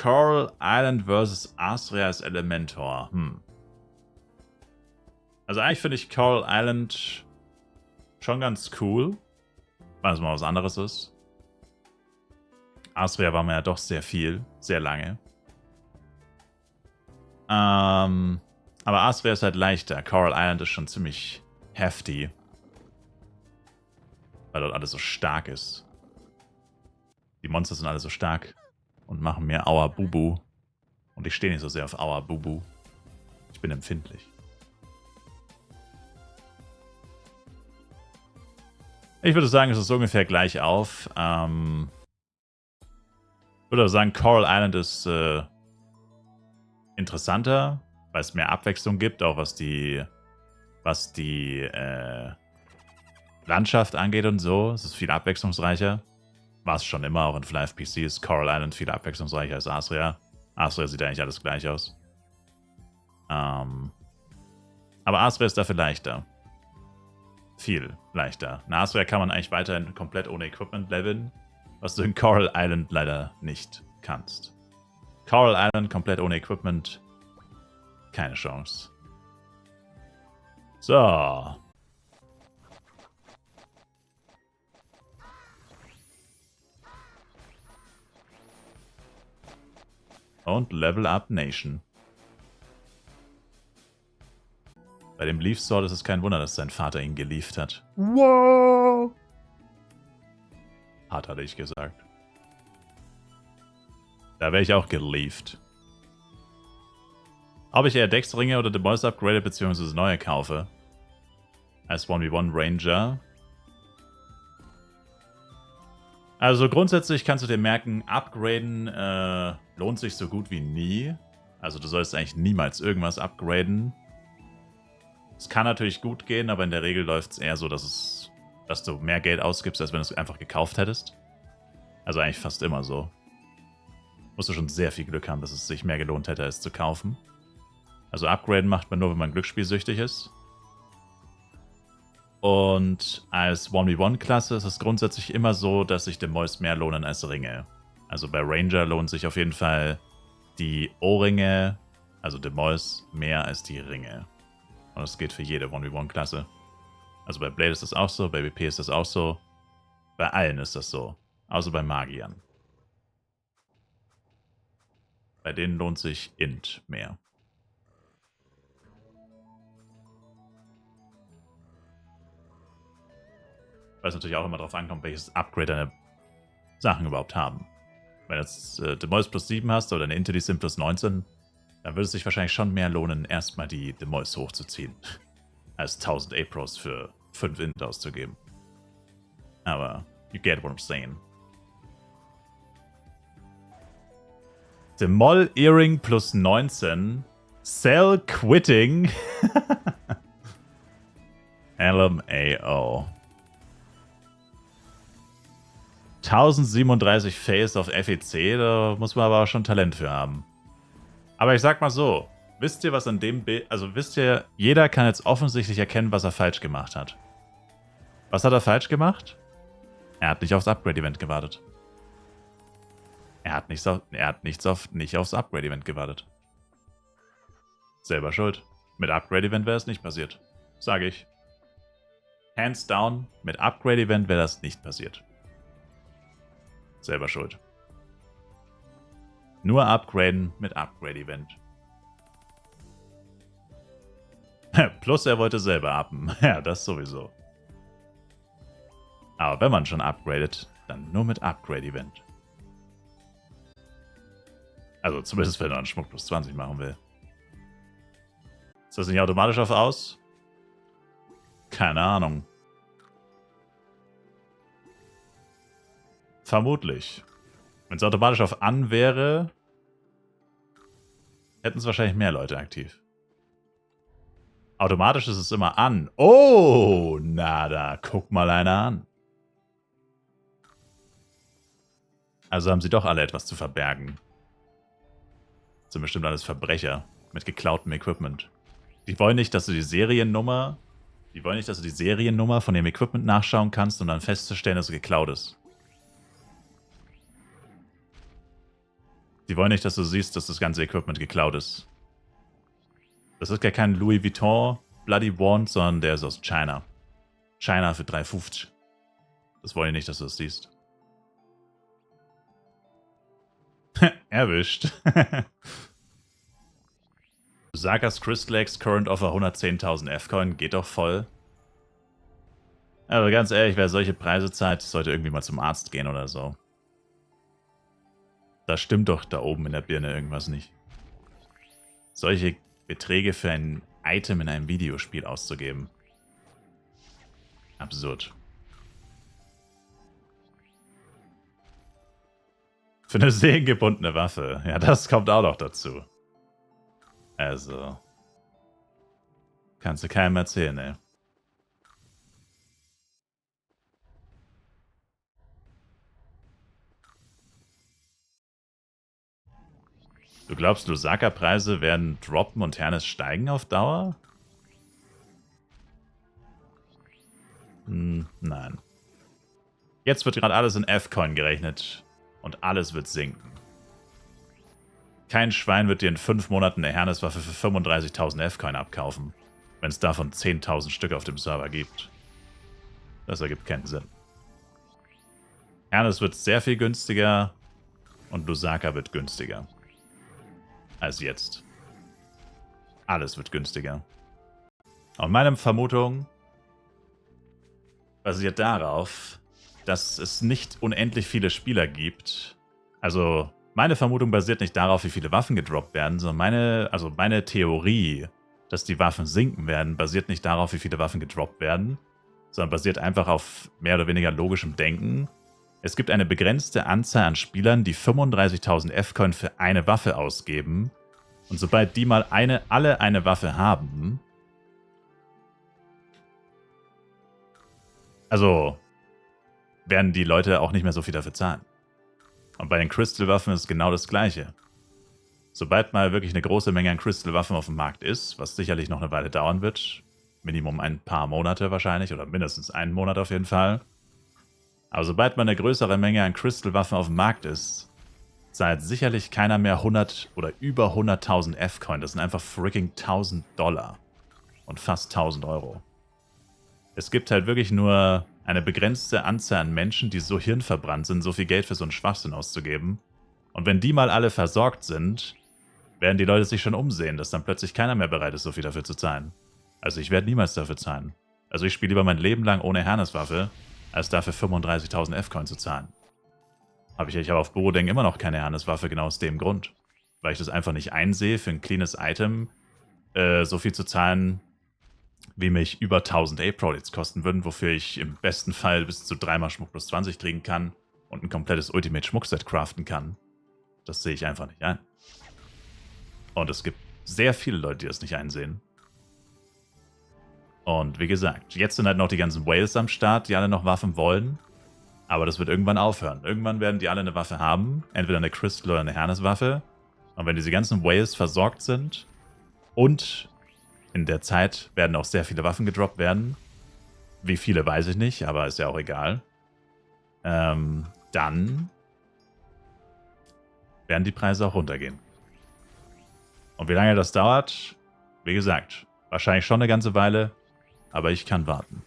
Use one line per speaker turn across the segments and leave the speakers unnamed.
Coral Island vs. Astria als Elementor. Also eigentlich finde ich Coral Island schon ganz cool, weil es mal was anderes ist. Astria war mir ja doch sehr viel, sehr lange. Aber Astria ist halt leichter. Coral Island ist schon ziemlich hefty. Weil dort alles so stark ist. Die Monster sind alle so stark und machen mir Aua Bubu. Und ich stehe nicht so sehr auf Aua Bubu. Ich bin empfindlich. Ich würde sagen, es ist ungefähr gleich auf. Ich würde sagen, Coral Island ist interessanter, weil es mehr Abwechslung gibt, auch was die Landschaft angeht und so. Es ist viel abwechslungsreicher. War es schon immer, auch in Live PC ist Coral Island viel abwechslungsreicher als Astria. Astria sieht eigentlich alles gleich aus. Aber Astria ist dafür leichter. Viel leichter. In Astria kann man eigentlich weiterhin komplett ohne Equipment leveln, was du in Coral Island leider nicht kannst. Coral Island komplett ohne Equipment, keine Chance. So. Und Level Up Nation. Bei dem Leaf Sword ist es kein Wunder, dass sein Vater ihn gelieft hat. Wow! Hart hatte ich gesagt. Da wäre ich auch gelieft. Ob ich eher Dex-Ringe oder The Boys upgrade bzw. neue kaufe. Als 1v1 Ranger. Also grundsätzlich kannst du dir merken, upgraden lohnt sich so gut wie nie. Also du sollst eigentlich niemals irgendwas upgraden. Es kann natürlich gut gehen, aber in der Regel läuft es eher so, dass du mehr Geld ausgibst, als wenn du es einfach gekauft hättest. Also eigentlich fast immer so. Musst du schon sehr viel Glück haben, dass es sich mehr gelohnt hätte, es zu kaufen. Also upgraden macht man nur, wenn man glücksspielsüchtig ist. Und als 1v1-Klasse ist es grundsätzlich immer so, dass sich Demois mehr lohnen als Ringe. Also bei Ranger lohnt sich auf jeden Fall die Ohrringe, also Demois, mehr als die Ringe. Und das geht für jede 1v1-Klasse. Also bei Blade ist das auch so, bei BP ist das auch so. Bei allen ist das so. Außer bei Magiern. Bei denen lohnt sich Int mehr. Weil es natürlich auch immer darauf ankommt, welches Upgrade deine Sachen überhaupt haben. Wenn du jetzt Demois plus 7 hast oder eine Intellisim plus 19, dann würde es sich wahrscheinlich schon mehr lohnen, erstmal die Demois hochzuziehen, als 1000 A-Pros für 5 Int auszugeben. Aber you get what I'm saying. Demol Earring plus 19. Cell Quitting. LMAO. 1037 Face auf FEC, da muss man aber auch schon Talent für haben. Aber ich sag mal so, wisst ihr, was an dem Bild, also wisst ihr, jeder kann jetzt offensichtlich erkennen, was er falsch gemacht hat. Was hat er falsch gemacht? Er hat nicht aufs Upgrade-Event gewartet. Er hat nicht aufs Upgrade-Event gewartet. Selber schuld. Mit Upgrade-Event wäre es nicht passiert. Sage ich. Hands down, mit Upgrade-Event wäre das nicht passiert. Selber schuld. Nur upgraden mit Upgrade-Event. Plus er wollte selber uppen. Ja, das sowieso. Aber wenn man schon upgradet, dann nur mit Upgrade-Event. Also zumindest wenn er einen Schmuck plus 20 machen will. Ist das nicht automatisch auf aus? Keine Ahnung. Vermutlich. Wenn es automatisch auf an wäre, hätten es wahrscheinlich mehr Leute aktiv. Automatisch ist es immer an. Oh, na da, guck mal einer an. Also haben sie doch alle etwas zu verbergen. Das sind bestimmt alles Verbrecher mit geklautem Equipment. Die wollen nicht, dass du die Seriennummer von dem Equipment nachschauen kannst, um dann festzustellen, dass es geklaut ist. Die wollen nicht, dass du siehst, dass das ganze Equipment geklaut ist. Das ist gar kein Louis Vuitton Bloody Wand, sondern der ist aus China. China für 3,50. Das wollen die nicht, dass du das siehst. Erwischt. Sagas Crystal X Current Offer 110.000 F-Coin. Geht doch voll. Aber ganz ehrlich, wer solche Preise zahlt, sollte irgendwie mal zum Arzt gehen oder so. Da stimmt doch da oben in der Birne irgendwas nicht. Solche Beträge für ein Item in einem Videospiel auszugeben. Absurd. Für eine segengebundene Waffe. Ja, das kommt auch noch dazu. Also. Kannst du keinem erzählen, ey. Du glaubst, Lusaka-Preise werden droppen und Hernes steigen auf Dauer? Nein. Jetzt wird gerade alles in F-Coin gerechnet. Und alles wird sinken. Kein Schwein wird dir in 5 Monaten eine Herneswaffe für 35.000 F-Coin abkaufen, wenn es davon 10.000 Stück auf dem Server gibt. Das ergibt keinen Sinn. Hernes wird sehr viel günstiger und Lusaka wird günstiger. Als jetzt. Alles wird günstiger. Und meine Vermutung basiert darauf, dass es nicht unendlich viele Spieler gibt. Also, meine Vermutung basiert nicht darauf, wie viele Waffen gedroppt werden, sondern meine Theorie, dass die Waffen sinken werden, basiert nicht darauf, wie viele Waffen gedroppt werden, sondern basiert einfach auf mehr oder weniger logischem Denken. Es gibt eine begrenzte Anzahl an Spielern, die 35.000 F-Coin für eine Waffe ausgeben. Und sobald die mal alle eine Waffe haben, also werden die Leute auch nicht mehr so viel dafür zahlen. Und bei den Crystal-Waffen ist es genau das Gleiche. Sobald mal wirklich eine große Menge an Crystal-Waffen auf dem Markt ist, was sicherlich noch eine Weile dauern wird, Minimum ein paar Monate wahrscheinlich, oder mindestens einen Monat auf jeden Fall. Aber sobald mal eine größere Menge an Crystal-Waffen auf dem Markt ist, zahlt sicherlich keiner mehr 100 oder über 100.000 F-Coin. Das sind einfach freaking $1.000 und fast 1.000 Euro. Es gibt halt wirklich nur eine begrenzte Anzahl an Menschen, die so hirnverbrannt sind, so viel Geld für so einen Schwachsinn auszugeben. Und wenn die mal alle versorgt sind, werden die Leute sich schon umsehen, dass dann plötzlich keiner mehr bereit ist, so viel dafür zu zahlen. Also ich werde niemals dafür zahlen. Also ich spiele lieber mein Leben lang ohne Herneswaffe, als dafür 35.000 F-Coin zu zahlen. Ich habe auf Borodeng immer noch keine Herneswaffe, genau aus dem Grund. Weil ich das einfach nicht einsehe, für ein cleanes Item so viel zu zahlen, wie mich über 1000 A-Products kosten würden, wofür ich im besten Fall bis zu 3 mal Schmuck plus 20 kriegen kann und ein komplettes Ultimate-Schmuckset craften kann. Das sehe ich einfach nicht ein. Und es gibt sehr viele Leute, die das nicht einsehen. Und wie gesagt, jetzt sind halt noch die ganzen Whales am Start, die alle noch Waffen wollen. Aber das wird irgendwann aufhören. Irgendwann werden die alle eine Waffe haben. Entweder eine Crystal oder eine Herneswaffe. Und wenn diese ganzen Whales versorgt sind und in der Zeit werden auch sehr viele Waffen gedroppt werden. Wie viele, weiß ich nicht, aber ist ja auch egal. Dann werden die Preise auch runtergehen. Und wie lange das dauert, wie gesagt, wahrscheinlich schon eine ganze Weile, aber ich kann warten.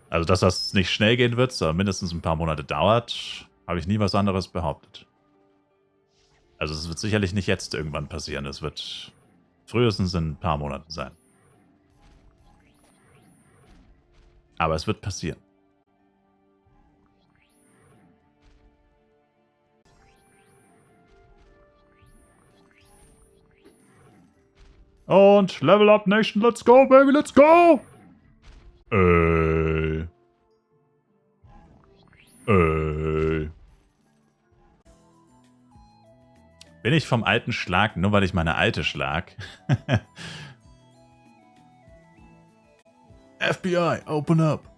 Also, dass das nicht schnell gehen wird, sondern mindestens ein paar Monate dauert, habe ich nie was anderes behauptet. Also es wird sicherlich nicht jetzt irgendwann passieren. Es wird frühestens in ein paar Monaten sein. Aber es wird passieren. Und Level Up Nation, let's go, baby, let's go! Bin ich vom alten Schlag, nur weil ich meine alte schlag? FBI, open up.